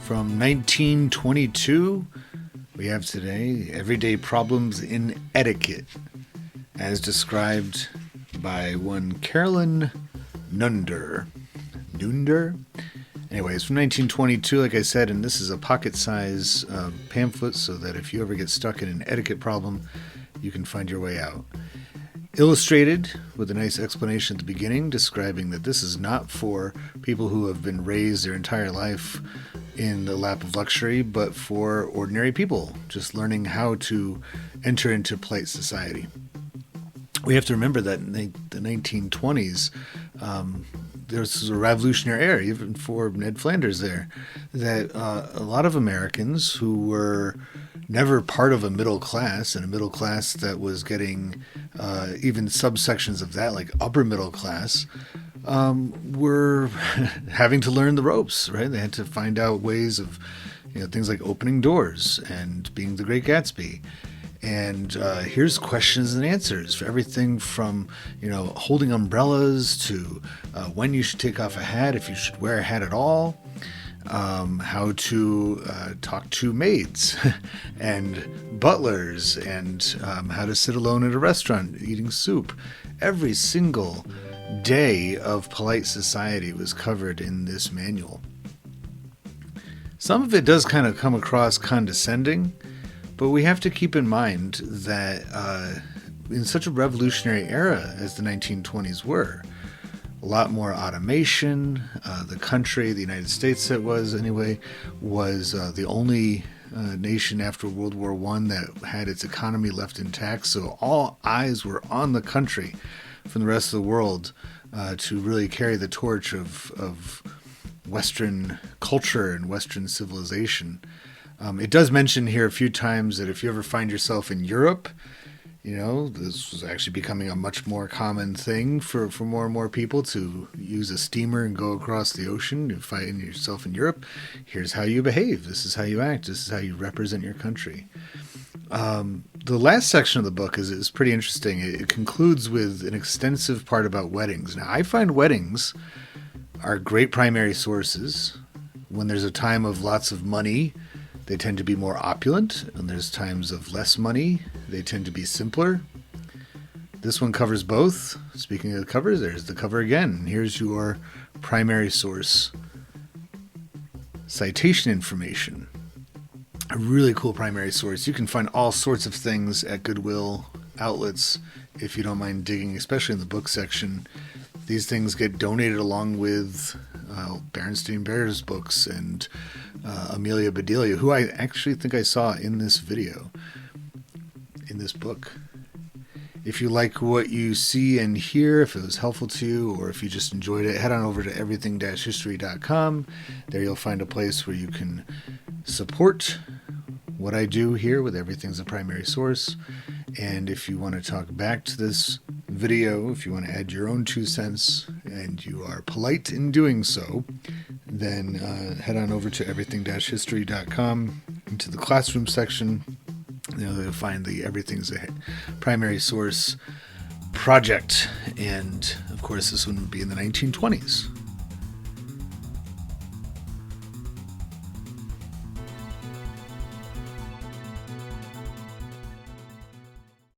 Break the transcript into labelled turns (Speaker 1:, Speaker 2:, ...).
Speaker 1: From 1922, we have today Everyday Problems in Etiquette, as described by one Carolyn Nunder. Anyways, from 1922, like I said, and this is a pocket-size pamphlet so that if you ever get stuck in an etiquette problem, you can find your way out. Illustrated with a nice explanation at the beginning describing that this is not for people who have been raised their entire life in the lap of luxury, but for ordinary people just learning how to enter into polite society. We have to remember that in the 1920s, there was a revolutionary era, even for Ned Flanders there, that a lot of Americans who were never part of a middle class, and a middle class that was getting even subsections of that, like upper middle class, were having to learn the ropes, right? They had to find out ways of, things like opening doors and being the Great Gatsby. And here's questions and answers for everything from, holding umbrellas to when you should take off a hat, if you should wear a hat at all, how to talk to maids and butlers, and how to sit alone at a restaurant eating soup. Every single day of polite society was covered in this manual. Some of it does kind of come across condescending, but we have to keep in mind that in such a revolutionary era as the 1920s were, a lot more automation. The country, the United States it was anyway, was the only nation after World War I that had its economy left intact. So all eyes were on the country from the rest of the world to really carry the torch of Western culture and Western civilization. It does mention here a few times that if you ever find yourself in Europe, this was actually becoming a much more common thing for more and more people to use a steamer and go across the ocean. You find yourself in Europe, here's how you behave. This is how you act. This is how you represent your country. The last section of the book is pretty interesting. It concludes with an extensive part about weddings. Now, I find weddings are great primary sources. When there's a time of lots of money, they tend to be more opulent, and there's times of less money. They tend to be simpler. This one covers both. Speaking of the covers, there's the cover again. Here's your primary source citation information. A really cool primary source. You can find all sorts of things at Goodwill outlets if you don't mind digging, especially in the book section. These things get donated along with Berenstain Bears books and Amelia Bedelia, who I actually think I saw in this video, in this book. If you like what you see and hear, if it was helpful to you, or if you just enjoyed it, head on over to everything-history.com. There you'll find a place where you can support what I do here with Everything's a Primary Source. And if you want to talk back to this video, if you want to add your own 2 cents, and you are polite in doing so, then head on over to everything-history.com into the classroom section. You'll find the Everything's a Primary Source project. And, of course, this one would be in the 1920s.